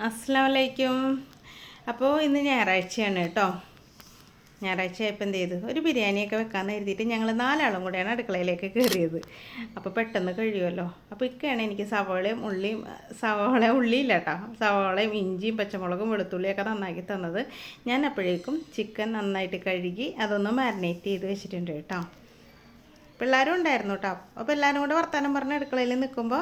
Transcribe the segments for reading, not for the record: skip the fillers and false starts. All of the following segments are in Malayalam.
അസ്സലാമു അലൈക്കും. അപ്പോൾ ഇന്ന് ഞായറാഴ്ചയാണ് കേട്ടോ. ഞായറാഴ്ചയായപ്പോൾ എന്ത് ചെയ്തു, ഒരു ബിരിയാണിയൊക്കെ വെക്കാമെന്ന് കരുതിയിട്ട് ഞങ്ങൾ 4 ആളും കൂടെയാണ് അടുക്കളയിലേക്ക് കയറിയത്. അപ്പോൾ പെട്ടെന്ന് കഴിയുമല്ലോ. അപ്പോൾ ഇതൊക്കെയാണ് എനിക്ക് ഉള്ളിയില്ല കേട്ടോ, സവോളയും ഇഞ്ചിയും പച്ചമുളകും വെളുത്തുള്ളിയൊക്കെ നന്നാക്കി തന്നത്. ഞാൻ അപ്പോഴേക്കും ചിക്കൻ നന്നായിട്ട് കഴുകി അതൊന്ന് മാരിനേറ്റ് ചെയ്ത് വെച്ചിട്ടുണ്ട് കേട്ടോ. പിള്ളേരും ഉണ്ടായിരുന്നു കേട്ടോ. അപ്പോൾ എല്ലാവരും കൂടെ വർത്തമാനം പറഞ്ഞ് അടുക്കളയിൽ നിൽക്കുമ്പോൾ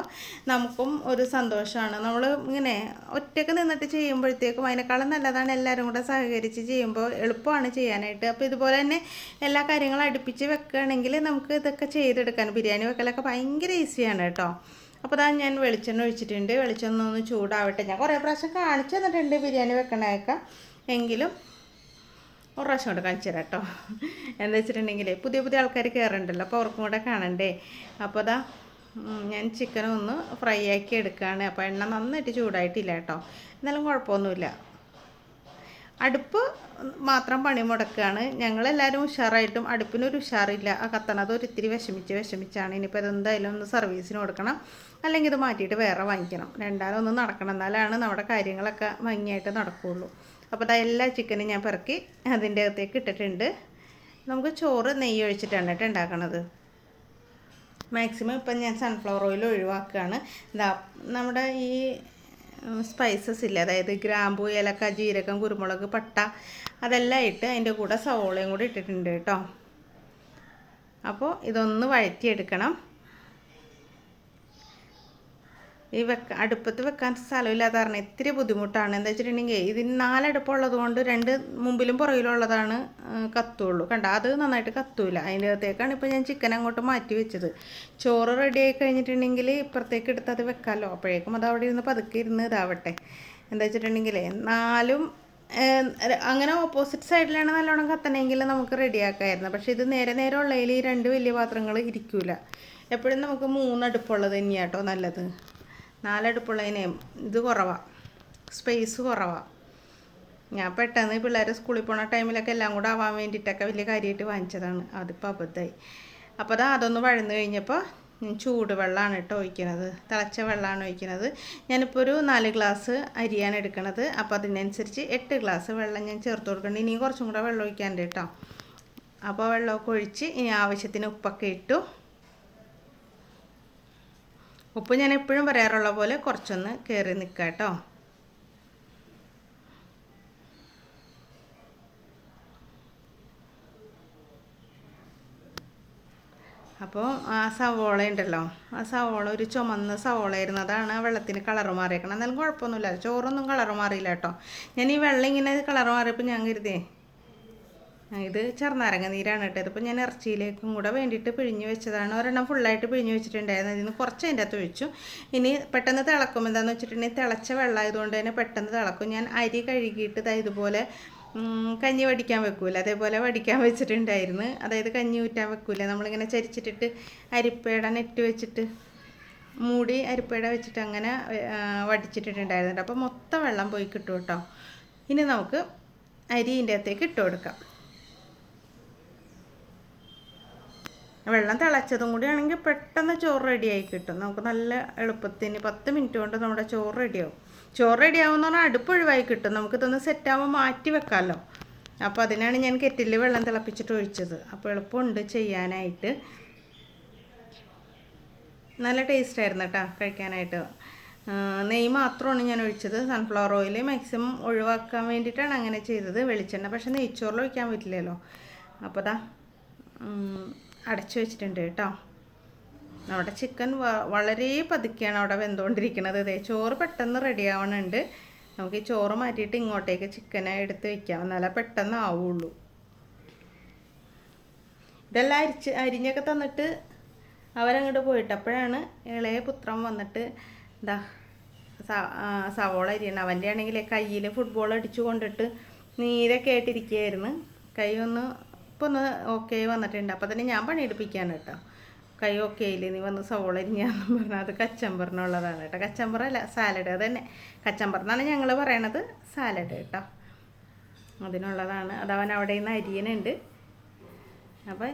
നമുക്കും ഒരു സന്തോഷമാണ്. നമ്മൾ ഇങ്ങനെ ഒറ്റയ്ക്ക് നിന്നിട്ട് ചെയ്യുമ്പോഴത്തേക്കും അതിനേക്കാളും നല്ലതാണ് എല്ലാവരും കൂടെ സഹകരിച്ച് ചെയ്യുമ്പോൾ, എളുപ്പമാണ് ചെയ്യാനായിട്ട്. അപ്പോൾ ഇതുപോലെ തന്നെ എല്ലാ കാര്യങ്ങളും അടുപ്പിച്ച് വെക്കുകയാണെങ്കിൽ നമുക്ക് ഇതൊക്കെ ചെയ്തെടുക്കാൻ, ബിരിയാണി വെക്കലൊക്കെ ഭയങ്കര ഈസിയാണ് കേട്ടോ. അപ്പോൾ അതാ ഞാൻ വെളിച്ചെണ്ണ ഒഴിച്ചിട്ടുണ്ട്. വെളിച്ചെണ്ണ ഒന്ന് ചൂടാവട്ടെ. ഞാൻ കുറേ പ്രാവശ്യം കാണിച്ചു തന്നിട്ടുണ്ട് ബിരിയാണി വെക്കണതൊക്കെ, എങ്കിലും ഒരു പ്രാവശ്യം കൊണ്ട് കാണിച്ചു തരാം കേട്ടോ. എന്താ വെച്ചിട്ടുണ്ടെങ്കിൽ പുതിയ ആൾക്കാർ കയറണ്ടല്ലോ, അപ്പോൾ അവർക്കും കൂടെ കാണണ്ടേ. അപ്പോൾ അതാ ഞാൻ ചിക്കനൊന്ന് ഫ്രൈ ആക്കി എടുക്കുകയാണ്. അപ്പോൾ എണ്ണ നന്നായിട്ട് ചൂടായിട്ടില്ല കേട്ടോ, എന്നാലും കുഴപ്പമൊന്നുമില്ല. അടുപ്പ് മാത്രം പണി മുടക്കുകയാണ്. ഞങ്ങളെല്ലാവരും ഉഷാറായിട്ടും അടുപ്പിനൊരു ഉഷാറില്ല. ആ കത്തണത് ഒരിത്തിരി വിഷമിച്ചാണ്. ഇനിയിപ്പോൾ ഇതെന്തായാലും ഒന്ന് സർവീസിന് കൊടുക്കണം, അല്ലെങ്കിൽ ഇത് മാറ്റിയിട്ട് വേറെ വാങ്ങിക്കണം. രണ്ടാലും ഒന്ന് നടക്കണം, എന്നാലാണ് നമ്മുടെ കാര്യങ്ങളൊക്കെ ഭംഗിയായിട്ട് നടക്കുകയുള്ളൂ. അപ്പോൾ അതാ എല്ലാ ചിക്കനും ഞാൻ പെറുക്കി അതിൻ്റെ അകത്തേക്ക് ഇട്ടിട്ടുണ്ട്. നമുക്ക് ചോറ് നെയ്യ് ഒഴിച്ചിട്ടാണ് കേട്ടോ ഉണ്ടാക്കണത്. മാക്സിമം ഇപ്പം ഞാൻ സൺഫ്ലവർ ഓയിൽ ഒഴിവാക്കുകയാണ്. ഇതാ നമ്മുടെ ഈ സ്പൈസസ് ഇല്ല, അതായത് ഗ്രാമ്പൂ, ഏലക്ക, ജീരകം, കുരുമുളക്, പട്ട, അതെല്ലാം ഇട്ട് അതിൻ്റെ കൂടെ സവോളയും കൂടി ഇട്ടിട്ടുണ്ട് കേട്ടോ. അപ്പോൾ ഇതൊന്ന് വഴറ്റിയെടുക്കണം. ഈ അടുപ്പത്ത് വെക്കാൻ സ്ഥലമില്ലാത്ത കാരണം ഇത്തിരി ബുദ്ധിമുട്ടാണ്. എന്താ വെച്ചിട്ടുണ്ടെങ്കിൽ ഇതിന് 4 അടുപ്പുള്ളത് കൊണ്ട് 2 മുമ്പിലും പുറകിലുള്ളതാണ് കത്തുള്ളൂ. കണ്ട, അത് നന്നായിട്ട് കത്തൂല. അതിൻ്റെ അകത്തേക്കാണ് ഇപ്പോൾ ഞാൻ ചിക്കൻ അങ്ങോട്ട് മാറ്റി വെച്ചത്. ചോറ് റെഡി ആയി കഴിഞ്ഞിട്ടുണ്ടെങ്കിൽ ഇപ്പുറത്തേക്ക് എടുത്ത് അത് വെക്കാമല്ലോ. അപ്പോഴേക്കും അത് അവിടെ ഇരുന്ന് പതുക്കെ ഇരുന്ന് ഇതാവട്ടെ. എന്താ വെച്ചിട്ടുണ്ടെങ്കിൽ 4ഉം അങ്ങനെ ഓപ്പോസിറ്റ് സൈഡിലാണ് നല്ലോണം കത്തണമെങ്കിൽ നമുക്ക് റെഡിയാക്കാമായിരുന്നു. പക്ഷേ ഇത് നേരെ ഉള്ളതിൽ ഈ 2 വലിയ പാത്രങ്ങൾ ഇരിക്കൂല. എപ്പോഴും നമുക്ക് 3 അടുപ്പുള്ളത് തന്നെയാണ് കേട്ടോ നല്ലത്. 4 അടുപ്പുള്ളതിന് ഇത് കുറവാണ്, സ്പേസ് കുറവാണ്. ഞാൻ പെട്ടെന്ന് പിള്ളേർ സ്കൂളിൽ പോകുന്ന ടൈമിലൊക്കെ എല്ലാം കൂടെ ആവാൻ വേണ്ടിയിട്ടൊക്കെ വലിയ കാര്യമായിട്ട് വാങ്ങിച്ചതാണ്. അതിപ്പോൾ അബദ്ധമായി. അപ്പോൾ അതൊന്ന് വഴന്ന് കഴിഞ്ഞപ്പോൾ ഞാൻ ചൂടുവെള്ളമാണ് കേട്ടോ ഒഴിക്കുന്നത്, തിളച്ച വെള്ളമാണ് ഒഴിക്കുന്നത്. ഞാനിപ്പോൾ ഒരു 4 ഗ്ലാസ് അരിയാണ് എടുക്കുന്നത്. അപ്പോൾ അതിനനുസരിച്ച് 8 ഗ്ലാസ് വെള്ളം ഞാൻ ചേർത്ത് കൊടുക്കുന്നുണ്ട്. ഇനിയും കുറച്ചും കൂടെ വെള്ളം ഒഴിക്കാനുണ്ട് കേട്ടോ. അപ്പോൾ വെള്ളമൊക്കെ ഒഴിച്ച് ഇനി ആവശ്യത്തിന് ഉപ്പൊക്കെ ഇട്ടു. ഉപ്പ് ഞാൻ എപ്പോഴും പറയാറുള്ള പോലെ കുറച്ചൊന്ന് കയറി നിൽക്കാം കേട്ടോ. അപ്പോൾ ആ സവോള ഉണ്ടല്ലോ, ആ സവോള ഒരു ചുമന്ന സവോള ആയിരുന്നു. അതാണ് വെള്ളത്തിന് കളറ് മാറിയേക്കണം. എന്നാലും കുഴപ്പമൊന്നുമില്ല, ചോറൊന്നും കളറ് മാറിയില്ല കേട്ടോ. ഞാൻ ഈ വെള്ളം ഇങ്ങനെ കളറ് മാറിയപ്പോൾ ഞാൻ കരുതിയേ ഇത് ചെറുനാരങ്ങ നീരാണ് കേട്ടോ. ഇതിപ്പോൾ ഞാൻ ഇറച്ചിയിലേക്കും കൂടെ വേണ്ടിയിട്ട് പിഴിഞ്ഞ് വെച്ചതാണ്. ഒരെണ്ണം ഫുള്ളായിട്ട് പിഴിഞ്ഞ് വെച്ചിട്ടുണ്ടായിരുന്നു. അതിന് കുറച്ച് അതിൻ്റെ അകത്ത് ഒഴിച്ചു. ഇനി പെട്ടെന്ന് തിളക്കും. എന്താണെന്ന് വെച്ചിട്ടുണ്ടെങ്കിൽ തിളച്ച വെള്ളമായതുകൊണ്ട് തന്നെ പെട്ടെന്ന് തിളക്കും. ഞാൻ അരി കഴുകിയിട്ട് ഇതുപോലെ കഞ്ഞി വടിക്കാൻ വെക്കൂല, അതേപോലെ വടിക്കാൻ വെച്ചിട്ടുണ്ടായിരുന്നു. അതായത് കഞ്ഞി ഊറ്റാൻ വെക്കൂല, നമ്മളിങ്ങനെ ചരിച്ചിട്ടിട്ട് അരിപ്പേട നെറ്റ് വെച്ചിട്ട് മൂടി അരിപ്പേട വെച്ചിട്ട് അങ്ങനെ വടിച്ചിട്ടിട്ടുണ്ടായിരുന്നു. അപ്പോൾ മൊത്തം വെള്ളം പോയി കിട്ടും കേട്ടോ. ഇനി നമുക്ക് അരിൻ്റെ അകത്തേക്ക് ഇട്ട് കൊടുക്കാം. വെള്ളം തിളച്ചതും കൂടി ആണെങ്കിൽ പെട്ടെന്ന് ചോറ് റെഡിയായി കിട്ടും. നമുക്ക് നല്ല എളുപ്പത്തിന് 10 മിനിറ്റ് കൊണ്ട് നമ്മുടെ ചോറ് റെഡിയാവും. ചോറ് റെഡിയാവുമെന്ന് പറഞ്ഞാൽ അടുപ്പ് ഒഴിവായി കിട്ടും. നമുക്കിതൊന്ന് സെറ്റാകുമ്പോൾ മാറ്റി വെക്കാമല്ലോ. അപ്പോൾ അതിനാണ് ഞാൻ കെറ്റിലിൽ വെള്ളം തിളപ്പിച്ചിട്ട് ഒഴിച്ചത്. അപ്പോൾ എളുപ്പമുണ്ട് ചെയ്യാനായിട്ട്. നല്ല ടേസ്റ്റായിരുന്നു കേട്ടോ കഴിക്കാനായിട്ട്. നെയ്യ് മാത്രമാണ് ഞാൻ ഒഴിച്ചത്. സൺഫ്ലവർ ഓയിൽ മാക്സിമം ഒഴിവാക്കാൻ വേണ്ടിയിട്ടാണ് അങ്ങനെ ചെയ്തത്. വെളിച്ചെണ്ണ പക്ഷേ നെയ്ച്ചോറിൽ ഒഴിക്കാൻ പറ്റില്ലല്ലോ. അപ്പോൾ അടച്ചു വെച്ചിട്ടുണ്ട് കേട്ടോ. നമ്മുടെ ചിക്കൻ വളരെ പതുക്കെയാണ് അവിടെ വെന്തുകൊണ്ടിരിക്കുന്നത്. ചോറ് പെട്ടെന്ന് റെഡി ആവണുണ്ട്. നമുക്ക് ഈ ചോറ് മാറ്റിയിട്ട് ഇങ്ങോട്ടേക്ക് ചിക്കനെ എടുത്ത് വയ്ക്കാം, എന്നാലേ പെട്ടെന്ന് ആവുള്ളൂ. ഇതെല്ലാം അരിഞ്ഞൊക്കെ തന്നിട്ട് അവരങ്ങോട്ട് പോയിട്ട് അപ്പോഴാണ് ഇളയ പുത്രൻ വന്നിട്ട് സവോള അരിയണം. അവൻ്റെ ആണെങ്കിൽ കയ്യിൽ ഫുട്ബോൾ അടിച്ചു കൊണ്ടിട്ട് നീരൊക്കെ ആയിട്ടിരിക്കുകയായിരുന്നു. കൈ ഒന്ന് ഓക്കെ വന്നിട്ടുണ്ട്. അപ്പോൾ തന്നെ ഞാൻ പണിയെടുപ്പിക്കാണ് കേട്ടോ. കൈ ഓക്കെ ആയില്ലേ, നീ വന്ന് സവോള അരിഞ്ഞാന്ന് പറഞ്ഞാൽ അത് കച്ചമ്പറിനുള്ളതാണ് കേട്ടോ. കച്ചമ്പറല്ല, സാലഡ്. അത് തന്നെ കച്ചമ്പർ എന്നാണ് ഞങ്ങൾ പറയണത്, സാലഡ് കേട്ടോ. അതിനുള്ളതാണ്. അതവൻ അവിടെ നിന്ന് അരിയനുണ്ട്. അപ്പോൾ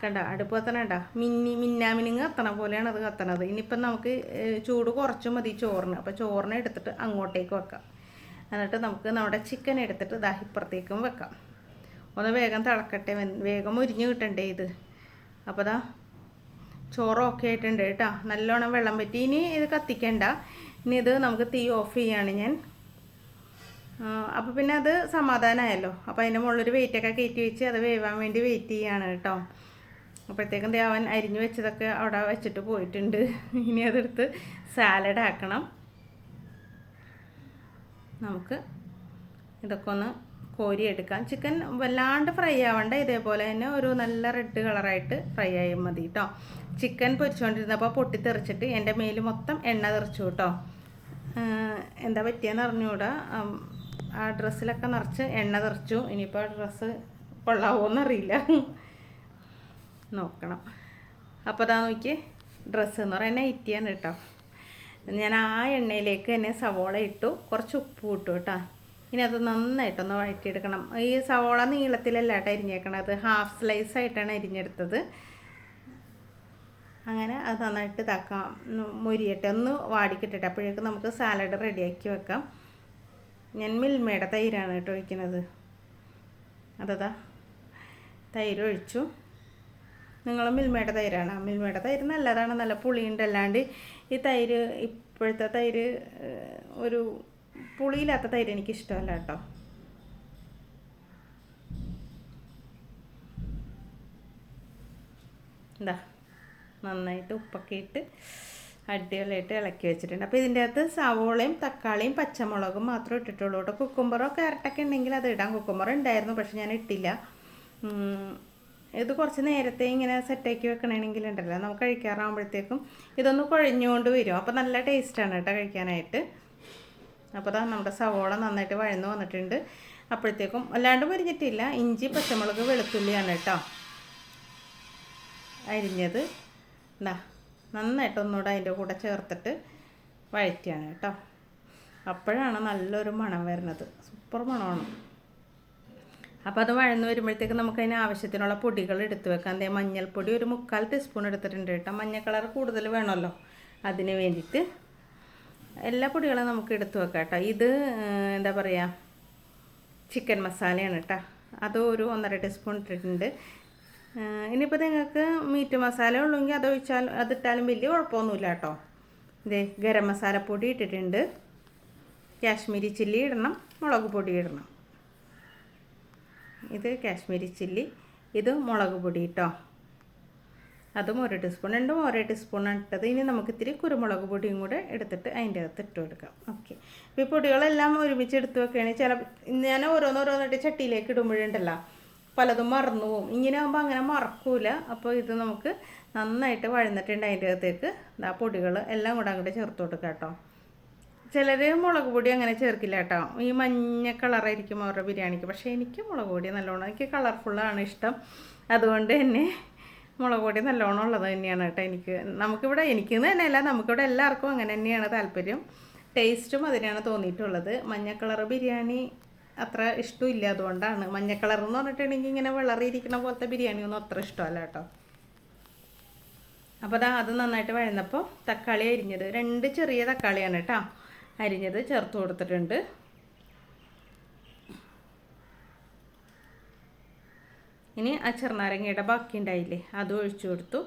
കണ്ട അടുപ്പ് കത്തണ മിന്നാമിനിങ് കത്തണ പോലെയാണ് അത് കത്തണത്. ഇനിയിപ്പം നമുക്ക് ചൂട് കുറച്ച് മതി ചോറിന്. അപ്പോൾ ചോറിനെ എടുത്തിട്ട് അങ്ങോട്ടേക്ക് വെക്കാം. എന്നിട്ട് നമുക്ക് നമ്മുടെ ചിക്കൻ എടുത്തിട്ട് ദാ ഇപ്പുറത്തേക്കും വെക്കാം. ഒന്ന് വേഗം തിളക്കട്ടെ, വേഗം മുരിഞ്ഞ് കിട്ടണ്ടേ ഇത്. അപ്പോൾ ദാ ചോറ് ഓക്കെ ആയിട്ടുണ്ട് കേട്ടോ. നല്ലോണം വെള്ളം പറ്റി. ഇനി ഇത് കത്തിക്കണ്ട. ഇനി ഇത് നമുക്ക് തീ ഓഫ് ചെയ്യാണ് ഞാൻ. അപ്പോൾ പിന്നെ അത് സമാധാനമായല്ലോ. അപ്പോൾ അതിൻ്റെ മുകളിലൊരു വെയിറ്റൊക്കെ കയറ്റി വെച്ച് അത് വേവാൻ വേണ്ടി വെയിറ്റ് ചെയ്യാണ് കേട്ടോ. അപ്പോഴത്തേക്കും അവൻ അരിഞ്ഞു വെച്ചതൊക്കെ അവിടെ വെച്ചിട്ട് പോയിട്ടുണ്ട്. ഇനി അതെടുത്ത് സാലഡ് ആക്കണം. നമുക്ക് ഇതൊക്കെ ഒന്ന് കോരിയെടുക്കാം. ചിക്കൻ വല്ലാണ്ട് ഫ്രൈ ആവണ്ട, ഇതേപോലെ തന്നെ ഒരു നല്ല റെഡ് കളറായിട്ട് ഫ്രൈ ആയാൽ മതി കേട്ടോ. ചിക്കൻ പൊരിച്ചുകൊണ്ടിരുന്നപ്പോൾ പൊട്ടിത്തെറിച്ചിട്ട് എൻ്റെ മേല് മൊത്തം എണ്ണ തെറിച്ചു കേട്ടോ. എന്താ പറ്റിയെന്ന് അറിഞ്ഞുകൂടാ. ആ ഡ്രസ്സിലൊക്കെ നിറച്ച് എണ്ണ തെറിച്ചു. ഇനിയിപ്പോൾ ആ ഡ്രസ്സ് കൊള്ളാവോന്നറിയില്ല, നോക്കണം. അപ്പോൾ അതാ നോക്കി, ഡ്രസ്സ് എന്ന് പറയുന്നത് നൈറ്റിയാണ് കേട്ടോ. ഞാൻ ആ എണ്ണയിലേക്ക് തന്നെ സവോള ഇട്ടു, കുറച്ച് ഉപ്പ് ഇട്ടു കേട്ടോ. ഇനി അത് നന്നായിട്ടൊന്ന് വഴറ്റിയെടുക്കണം. ഈ സവോള നീളത്തിലല്ല കേട്ടോ അരിഞ്ഞേക്കണത്, ഹാഫ് സ്ലൈസ് ആയിട്ടാണ് അരിഞ്ഞെടുത്തത്. അങ്ങനെ അത് നന്നായിട്ട് ഇതാക്കാം, മൊരിയട്ടെ, ഒന്ന് വാടിക്കിട്ടട്ടെ. അപ്പോഴേക്കും നമുക്ക് സാലഡ് റെഡിയാക്കി വെക്കാം. ഞാൻ മിൽമയുടെ തൈരാണ് കേട്ടോ ഒഴിക്കുന്നത്. അതതാ തൈര് ഒഴിച്ചു. നിങ്ങൾ മിൽമയുടെ തൈരാണ്. മിൽമയുടെ തൈര് നല്ലതാണ്, നല്ല പുളിയുണ്ട്. അല്ലാണ്ട് ഈ തൈര്, ഇപ്പോഴത്തെ തൈര് ഒരു പുളിയില്ലാത്ത തൈര് എനിക്കിഷ്ടമല്ല കേട്ടോ. എന്താ നന്നായിട്ട് ഉപ്പൊക്കെ ഇട്ട് അടിപൊളിയായിട്ട് ഇളക്കി വെച്ചിട്ടുണ്ട്. അപ്പോൾ ഇതിൻ്റെ അകത്ത് സവോളയും തക്കാളിയും പച്ചമുളകും മാത്രമേ ഇട്ടിട്ടുള്ളൂ കേട്ടോ. കുക്കുംബറോ ക്യാരറ്റൊക്കെ ഉണ്ടെങ്കിൽ അത് ഇടാം. കുക്കുംബർ ഉണ്ടായിരുന്നു, പക്ഷെ ഞാൻ ഇട്ടില്ല. ഇത് കുറച്ച് നേരത്തെ ഇങ്ങനെ സെറ്റാക്കി വെക്കണമെങ്കിൽ ഉണ്ടല്ലോ, നമുക്ക് കഴിക്കാറാകുമ്പോഴത്തേക്കും ഇതൊന്ന് കുഴഞ്ഞുകൊണ്ട് വരും. അപ്പോൾ നല്ല ടേസ്റ്റാണ് കേട്ടോ കഴിക്കാനായിട്ട്. അപ്പോൾ അതാ നമ്മുടെ സവോള നന്നായിട്ട് വഴന്ന് വന്നിട്ടുണ്ട്. അപ്പോഴത്തേക്കും അല്ലാണ്ട് പൊരിഞ്ഞിട്ടില്ല. ഇഞ്ചി പച്ചമുളക് വെളുത്തുള്ളിയാണ് കേട്ടോ അരിഞ്ഞത്. എന്താ നന്നായിട്ട് ഒന്നുകൂടെ അതിൻ്റെ കൂടെ ചേർത്തിട്ട് വഴറ്റിയാണ് കേട്ടോ. അപ്പോഴാണ് നല്ലൊരു മണം വരുന്നത്, സൂപ്പർ മണമാണ്. അപ്പോൾ അത് വഴന്ന് വരുമ്പോഴത്തേക്ക് നമുക്കതിന് ആവശ്യത്തിനുള്ള പൊടികൾ എടുത്ത് വെക്കാം. അതേ മഞ്ഞൾപ്പൊടി ഒരു 3/4 ടീസ്പൂൺ എടുത്തിട്ടുണ്ട് കേട്ടോ. മഞ്ഞ കളർ കൂടുതൽ വേണമല്ലോ, അതിന് വേണ്ടിയിട്ട് എല്ലാ പൊടികളും നമുക്ക് എടുത്ത് വെക്കാം കേട്ടോ. ഇത് എന്താ പറയുക, ചിക്കൻ മസാലയാണ് കേട്ടോ. അത് ഒരു 1.5 ടീസ്പൂൺ ഇട്ടിട്ടുണ്ട്. ഇനിയിപ്പോൾ നിങ്ങൾക്ക് മീറ്റ് മസാല ഉള്ളെങ്കിൽ അതിട്ടാലും വലിയ കുഴപ്പമൊന്നുമില്ല കേട്ടോ. ഇതേ ഗരം മസാലപ്പൊടി ഇട്ടിട്ടുണ്ട്. കാശ്മീരി ചില്ലി ഇടണം, മുളക് പൊടി ഇടണം. ഇത് കാശ്മീരി ചില്ലി, ഇത് മുളക് പൊടി കേട്ടോ. അതും 1 ടീസ്പൂൺ, രണ്ടും 1 ടീസ്പൂണാണ് ഇട്ടത്. ഇനി നമുക്ക് ഇത്തിരി കുരുമുളക് പൊടിയും കൂടെ എടുത്തിട്ട് അതിൻ്റെ അകത്ത് ഇട്ട് കൊടുക്കാം. ഓക്കെ, അപ്പോൾ ഈ പൊടികളെല്ലാം ഒരുമിച്ച് എടുത്ത് വെക്കുകയാണെങ്കിൽ ഞാൻ ഓരോന്നോരോന്നിട്ട് ചട്ടിയിലേക്ക് ഇടുമ്പോഴുണ്ടല്ലോ പലതും മറന്നു പോകും. ഇങ്ങനെ ആകുമ്പോൾ അങ്ങനെ മറക്കൂല. അപ്പോൾ ഇത് നമുക്ക് നന്നായിട്ട് വഴന്നിട്ടുണ്ട്. അതിൻ്റെ അകത്തേക്ക് ആ പൊടികൾ എല്ലാം കൂടെ അങ്ങോട്ട് ചേർത്ത് കൊടുക്കാം കേട്ടോ. ചിലർ മുളക് പൊടി അങ്ങനെ ചേർക്കില്ല കേട്ടോ. ഈ മഞ്ഞ കളറായിരിക്കും അവരുടെ ബിരിയാണിക്ക്. പക്ഷേ എനിക്ക് മുളക് പൊടി നല്ലോണം, എനിക്ക് കളർഫുള്ളാണ് ഇഷ്ടം. അതുകൊണ്ട് തന്നെ മുളക് പൊടി നല്ലോണം ഉള്ളത് തന്നെയാണ് കേട്ടോ എനിക്ക്. എനിക്കെന്ന് തന്നെയല്ല, നമുക്കിവിടെ എല്ലാവർക്കും അങ്ങനെ തന്നെയാണ് താല്പര്യം. ടേസ്റ്റും അതിനാണ് തോന്നിയിട്ടുള്ളത്. മഞ്ഞ കളർ ബിരിയാണി അത്ര ഇഷ്ടമില്ല, അതുകൊണ്ടാണ്. മഞ്ഞ കളർ എന്ന് പറഞ്ഞിട്ടുണ്ടെങ്കിൽ ഇങ്ങനെ വിളറിയിരിക്കുന്ന പോലത്തെ ബിരിയാണിയൊന്നും അത്ര ഇഷ്ടമല്ല കേട്ടോ. അപ്പോൾ അത് നന്നായിട്ട് വഴന്നപ്പോൾ തക്കാളി അരിഞ്ഞത്, 2 ചെറിയ തക്കാളിയാണ് കേട്ടോ അരിഞ്ഞത് ചേർത്ത് കൊടുത്തിട്ടുണ്ട്. ഇനി ആ ചെറുനാരങ്ങയുടെ ബാക്കി ഉണ്ടായില്ലേ, അത് ഒഴിച്ചു കൊടുത്തു.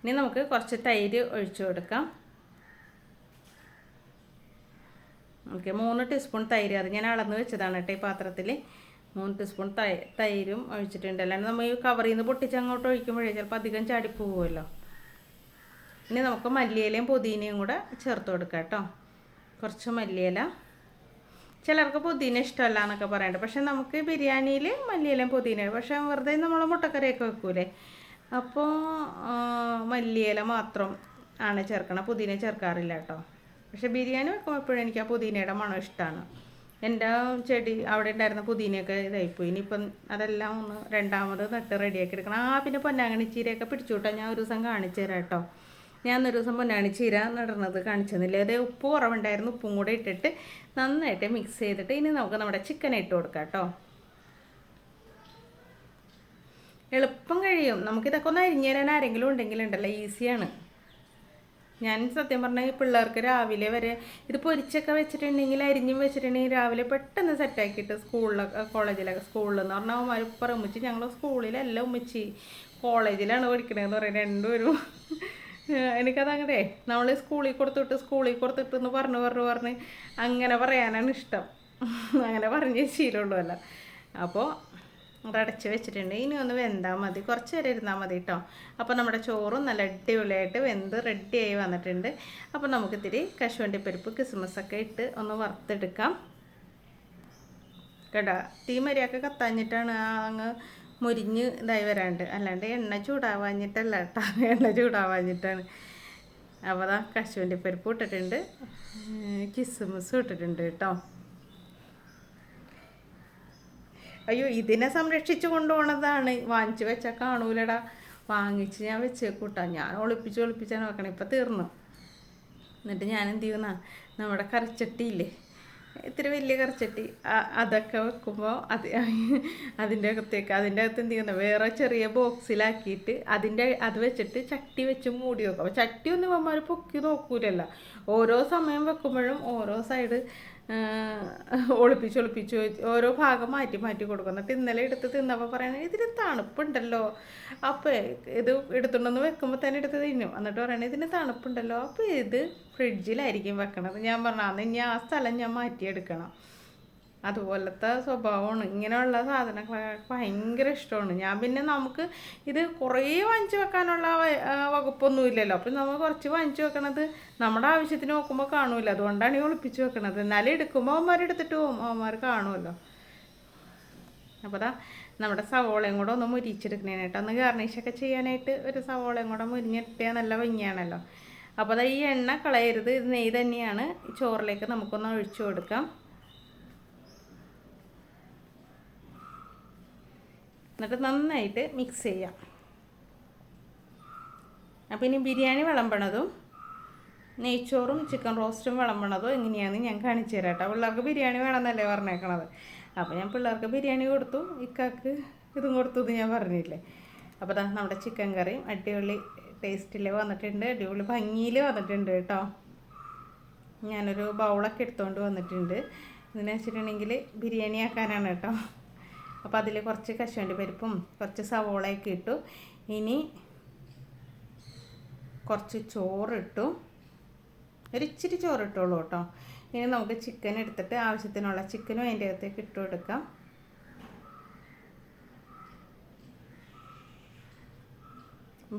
ഇനി നമുക്ക് കുറച്ച് തൈര് ഒഴിച്ചു കൊടുക്കാം. ഓക്കെ, 3 ടീസ്പൂൺ തൈര്, അത് ഞാൻ അളന്ന് വെച്ചതാണ് കേട്ടോ ഈ പാത്രത്തിൽ. 3 ടീസ്പൂൺ തൈരും ഒഴിച്ചിട്ടുണ്ട്. അല്ലാണ്ട് നമ്മൾ ഈ കവറിൽ നിന്ന് പൊട്ടിച്ച് അങ്ങോട്ട് ഒഴിക്കുമ്പോഴേ ചിലപ്പോൾ അധികം ചാടിപ്പോകുമല്ലോ. ഇനി നമുക്ക് മല്ലിയിലയും പുതിനയും കൂടെ ചേർത്ത് കൊടുക്കാം കേട്ടോ. കുറച്ച് മല്ലിയില, ചിലർക്ക് പുതിന ഇഷ്ടമല്ല എന്നൊക്കെ പറയണ്ട. പക്ഷെ നമുക്ക് ബിരിയാണിയിൽ മല്ലിയിലയും പുതിന, പക്ഷേ വെറുതെ നമ്മൾ മുട്ടക്കറിയൊക്കെ വെക്കൂലേ, അപ്പോൾ മല്ലിയില മാത്രം ആണ് ചേർക്കണം, പുതിന ചേർക്കാറില്ല കേട്ടോ. പക്ഷെ ബിരിയാണി വെക്കുമ്പോൾ എപ്പോഴും എനിക്ക് ആ പുതിനയുടെ മണം ഇഷ്ടമാണ്. എൻ്റെ ചെടി അവിടെ ഉണ്ടായിരുന്ന പുതിനയൊക്കെ ഇതായിപ്പോയി. ഇനിയിപ്പം അതെല്ലാം ഒന്ന് രണ്ടാമത് നട്ട് റെഡിയാക്കി എടുക്കണം. പിന്നെ പൊന്നാങ്കണ്ണി ചീരയൊക്കെ പിടിച്ചു വിട്ടാൽ ഞാൻ ഒരു ദിവസം കാണിച്ചു തരാം കേട്ടോ. ഞാനൊരു ദിവസം പൊന്നാങ്കണ്ണി ചീര നടുന്നത് കാണിച്ചു തന്നില്ലേ. അതേ ഉപ്പ് കുറവുണ്ടായിരുന്നു, ഉപ്പും കൂടെ ഇട്ടിട്ട് നന്നായിട്ട് മിക്സ് ചെയ്തിട്ട് ഇനി നമുക്ക് നമ്മുടെ ചിക്കൻ ഇട്ട് കൊടുക്കാം കേട്ടോ. എളുപ്പം കഴിയും. നമുക്കിതൊക്കെ ഒന്ന് അരിഞ്ഞു തരാൻ ആരെങ്കിലും ഉണ്ടെങ്കിലുണ്ടല്ലോ, ഈസിയാണ്. ഞാൻ സത്യം പറഞ്ഞാൽ ഈ പിള്ളേർക്ക് രാവിലെ വരെ ഇത് പൊരിച്ചൊക്കെ വെച്ചിട്ടുണ്ടെങ്കിൽ, അരിഞ്ഞും വെച്ചിട്ടുണ്ടെങ്കിൽ രാവിലെ പെട്ടെന്ന് സെറ്റാക്കിയിട്ട് കോളേജിലൊക്കെ സ്കൂളിലെന്ന് പറഞ്ഞാൽ അവന്മാർ ഉമ്മിച്ച് ഞങ്ങൾ സ്കൂളിലല്ല ഉമ്മിച്ച് കോളേജിലാണ് പഠിക്കണതെന്ന് പറയുന്നത് രണ്ടുപേരും. എനിക്കതങ്ങനെ നമ്മൾ സ്കൂളിൽ കൊടുത്തിട്ട് എന്ന് പറഞ്ഞ് അങ്ങനെ പറയാനാണ് ഇഷ്ടം. അങ്ങനെ പറഞ്ഞ ശീലമുള്ളൂ. അപ്പോൾ അതടച്ച് വെച്ചിട്ടുണ്ട്. ഇനി ഒന്ന് വെന്താൽ മതി, കുറച്ച് നേരം ഇരുന്നാൽ മതി കേട്ടോ. അപ്പോൾ നമ്മുടെ ചോറും നല്ല അടിപൊളിയായിട്ട് വെന്ത് റെഡിയായി വന്നിട്ടുണ്ട്. അപ്പോൾ നമുക്കിത്തിരി കശുവണ്ടിപ്പരിപ്പ് കിസ്മസൊക്കെ ഇട്ട് ഒന്ന് വറുത്തെടുക്കാം കേട്ടോ. തീ മരിയൊക്കെ കത്താഞ്ഞിട്ടാണ് അങ്ങ് മുരിഞ്ഞ് ഇതായി വരാണ്ട്, അല്ലാണ്ട് എണ്ണ ചൂടാവാഞ്ഞിട്ടല്ല കേട്ടോ, എണ്ണ ചൂടാവാഞ്ഞിട്ടാണ്. അപ്പോൾ അതാ കശുവണ്ടിപ്പരിപ്പ് ഇട്ടിട്ടുണ്ട്, കിസ്മസും ഇട്ടിട്ടുണ്ട് കേട്ടോ. അയ്യോ, ഇതിനെ സംരക്ഷിച്ചു കൊണ്ടുപോകണതാണ്. വാങ്ങിച്ച് വെച്ചാൽ കാണൂലടാ. വാങ്ങിച്ച് ഞാൻ വെച്ചേക്കൂട്ടാ. ഞാൻ ഒളിപ്പിച്ചാണ് വെക്കണം. ഇപ്പം തീർന്നു. എന്നിട്ട് ഞാൻ എന്ത് ചെയ്യുന്ന, നമ്മുടെ കറിച്ചട്ടിയില്ലേ, ഇത്തിരി വലിയ കറിച്ചട്ടി, അതൊക്കെ വെക്കുമ്പോൾ അതിൻ്റെ അകത്ത് എന്ത് ചെയ്യുന്ന, വേറെ ചെറിയ ബോക്സിലാക്കിയിട്ട് അത് വെച്ചിട്ട് ചട്ടി വെച്ച് മൂടി വെക്കും. അപ്പോൾ ചട്ടി ഒന്നും ഇവന്മാർ പൊക്കി നോക്കൂലല്ലോ. ഓരോ സമയം വെക്കുമ്പോഴും ഓരോ സൈഡ് ഒളിപ്പിച്ച് ഓരോ ഭാഗം മാറ്റി കൊടുക്കും. എന്നിട്ട് ഇന്നലെ എടുത്ത് തിന്നപ്പോൾ പറയണേ ഇതിന് തണുപ്പുണ്ടല്ലോ. അപ്പോൾ ഇത് എടുത്തുകൊണ്ടൊന്ന് വെക്കുമ്പോൾ തന്നെ എടുത്ത് തിന്നും. എന്നിട്ട് പറയണേ ഇതിന് തണുപ്പുണ്ടല്ലോ, അപ്പോൾ ഇത് ഫ്രിഡ്ജിലായിരിക്കും വെക്കണത്. ഞാൻ പറഞ്ഞു അന്ന് ഇനി ആ സ്ഥലം ഞാൻ മാറ്റിയെടുക്കണം. അതുപോലത്തെ സ്വഭാവമാണ്. ഇങ്ങനെയുള്ള സാധനങ്ങൾ ഭയങ്കര ഇഷ്ടമാണ്. ഞാൻ പിന്നെ നമുക്ക് ഇത് കുറേ വാങ്ങിച്ച് വെക്കാനുള്ള വകുപ്പൊന്നുമില്ലല്ലോ. അപ്പം നമ്മൾ കുറച്ച് വാങ്ങിച്ച് വെക്കണത് നമ്മുടെ ആവശ്യത്തിന് നോക്കുമ്പോൾ കാണൂല. അതുകൊണ്ടാണ് ഈ ഒളിപ്പിച്ച് വെക്കണത്. എന്നാലും എടുക്കുമ്പോൾ അവന്മാർ എടുത്തിട്ട് പോകും, അവന്മാർ കാണുമല്ലോ. അപ്പോൾ അതാ നമ്മുടെ സവോളയും കൂടെ ഒന്ന് മുരിച്ചെടുക്കണേനായിട്ട്, ഒന്ന് ഗാർണിഷൊക്കെ ചെയ്യാനായിട്ട് ഒരു സവോളയും കൂടെ മുരിഞ്ഞിട്ടിയാൽ നല്ല ഭംഗിയാണല്ലോ. അപ്പോൾ അതാ ഈ എണ്ണ കളയരുത്, ഇത് നെയ്യ് തന്നെയാണ്. ചോറിലേക്ക് നമുക്കൊന്ന് ഒഴിച്ചു കൊടുക്കാം. എന്നിട്ട് നന്നായിട്ട് മിക്സ് ചെയ്യാം. അപ്പോൾ ഇനി ബിരിയാണി വിളമ്പണതും നെയ്ച്ചോറും ചിക്കൻ റോസ്റ്റും വിളമ്പണതും എങ്ങനെയാണെന്ന് ഞാൻ കാണിച്ചു തരാം കേട്ടോ. പിള്ളേർക്ക് ബിരിയാണി വേണമെന്നല്ലേ പറഞ്ഞേക്കണത്. അപ്പോൾ ഞാൻ പിള്ളേർക്ക് ബിരിയാണി കൊടുത്തു, ഇക്കാക്ക് ഇതും കൊടുത്തു എന്ന് ഞാൻ പറഞ്ഞില്ലേ. അപ്പോൾ അതാ നമ്മുടെ ചിക്കൻ കറിയും അടിപൊളി ടേസ്റ്റിൽ വന്നിട്ടുണ്ട്, അടിപൊളി ഭംഗിയിൽ വന്നിട്ടുണ്ട് കേട്ടോ. ഞാനൊരു ബൗളൊക്കെ എടുത്തുകൊണ്ട് വന്നിട്ടുണ്ട്. ഇതിനെ വെച്ചിട്ടുണ്ടെങ്കിൽ ബിരിയാണി ആക്കാനാണ് കേട്ടോ. അപ്പോൾ അതിൽ കുറച്ച് കശുവണ്ടി പരിപ്പും കുറച്ച് സവോളയൊക്കെ ഇട്ടു. ഇനി കുറച്ച് ചോറിട്ടു, ഒരിച്ചിരി ചോറിട്ടുള്ളൂ കേട്ടോ. ഇനി നമുക്ക് ചിക്കൻ എടുത്തിട്ട് ആവശ്യത്തിനുള്ള ചിക്കനും അതിൻ്റെ അകത്തേക്ക് ഇട്ട് കൊടുക്കാം.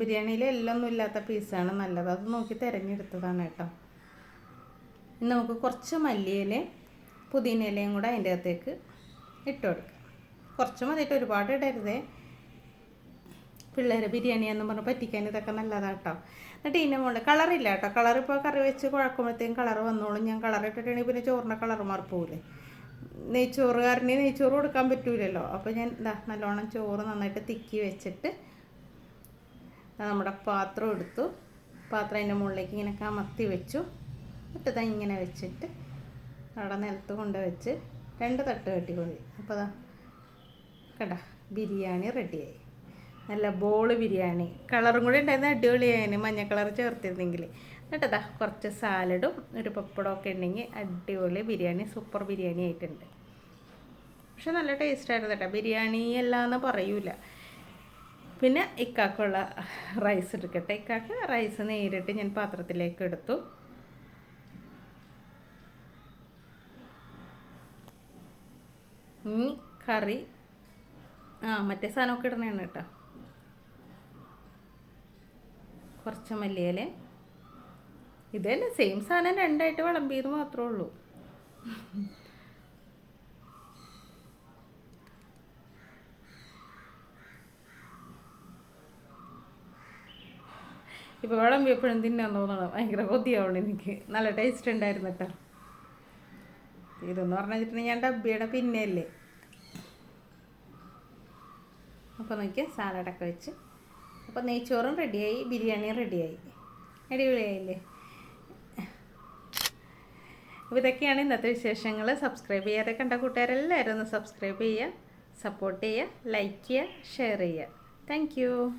ബിരിയാണിയിൽ എല്ലൊന്നും ഇല്ലാത്ത പീസാണ് നല്ലത്, അത് നോക്കി തിരഞ്ഞെടുത്തതാണ് കേട്ടോ. ഇനി നമുക്ക് കുറച്ച് മല്ലിയിലയും പുതിനയിലയും കൂടെ അതിൻ്റെ അകത്തേക്ക് ഇട്ട് കൊടുക്കാം. കുറച്ച് മതിയിട്ട് ഒരുപാട് ഇടരുതേ, പിള്ളേരെ ബിരിയാണിയാന്ന് പറഞ്ഞ് പറ്റിക്കാൻ ഇതൊക്കെ നല്ലതാണ് കേട്ടോ. എന്നിട്ട് ഇതിൻ്റെ മുകളിൽ കളറില്ല കേട്ടോ. കളറിപ്പോൾ കറി വെച്ച് കുഴക്കുമ്പോഴത്തേക്കും കളർ വന്നോളും. ഞാൻ കളർ ഇട്ടിട്ടുണ്ടെങ്കിൽ പിന്നെ ചോറിൻ്റെ കളർ മാറിപ്പോവില്ലേ. നെയ്ച്ചോറുകാരന് നെയ്ച്ചോറ് കൊടുക്കാൻ പറ്റൂലല്ലോ. അപ്പോൾ ഞാൻ നല്ലോണം ചോറ് നന്നായിട്ട് തിക്കി വെച്ചിട്ട് നമ്മുടെ പാത്രം എടുത്തു. പാത്രം അതിൻ്റെ മുകളിലേക്ക് ഇങ്ങനെ കമത്തി വെച്ചു. എന്നിട്ട് ഇങ്ങനെ വെച്ചിട്ട് അവിടെ നിലത്ത് കൊണ്ട് വെച്ച് 2 തട്ട് കെട്ടിക്കൊള്ളി. അപ്പോൾ കേട്ടോ ബിരിയാണി റെഡിയായി. നല്ല ബോള് ബിരിയാണി. കളറും കൂടി ഉണ്ടായിരുന്ന അടിപൊളിയായിരുന്നു, മഞ്ഞ കളർ ചേർത്തിരുന്നെങ്കിൽ. എന്നിട്ടതാ കുറച്ച് സാലഡും ഒരു പപ്പടമൊക്കെ ഉണ്ടെങ്കിൽ അടിപൊളി ബിരിയാണി, സൂപ്പർ ബിരിയാണി ആയിട്ടുണ്ട്. പക്ഷെ നല്ല ടേസ്റ്റായിരുന്നു കേട്ടോ. ബിരിയാണി അല്ലാന്ന് പറയൂല. പിന്നെ ഇക്കാക്കുള്ള റൈസ് എടുക്കട്ടെ. ഇക്കാക്ക് റൈസ് നേരിട്ട് ഞാൻ പാത്രത്തിലേക്ക് എടുത്തു. ഇനി കറി മറ്റേ സാധനമൊക്കെ ഇടണേണ് കേട്ടോ. കുറച്ച് മല്ലിയില, ഇത് തന്നെ സെയിം സാധനം 2ആയിട്ട് വിളമ്പിയത് മാത്രമേ ഉള്ളൂ. ഇപ്പോൾ വിളമ്പിയപ്പോഴും തിന്നാൻ തോന്നണം. ഭയങ്കര കൊതിയാവണം എനിക്ക്. നല്ല ടേസ്റ്റ് ഉണ്ടായിരുന്നു കേട്ടോ. ഇതെന്ന് പറഞ്ഞിട്ടുണ്ടെങ്കിൽ ഞാൻ ഡബ്ബിയുടെ പിന്നെയല്ലേ. അപ്പോൾ നോക്കിയാൽ സാലഡൊക്കെ വെച്ച്, അപ്പോൾ നെയ്ച്ചോറും റെഡിയായി, ബിരിയാണിയും റെഡിയായി. അടിപൊളിയായില്ലേ? അപ്പോൾ ഇതൊക്കെയാണ് ഇന്നത്തെ വിശേഷങ്ങൾ. സബ്സ്ക്രൈബ് ചെയ്യാതെ കണ്ട കൂട്ടുകാരെല്ലാവരും ഒന്ന് സബ്സ്ക്രൈബ് ചെയ്യുക, സപ്പോർട്ട് ചെയ്യുക, ലൈക്ക് ചെയ്യുക, ഷെയർ ചെയ്യുക. Thank you.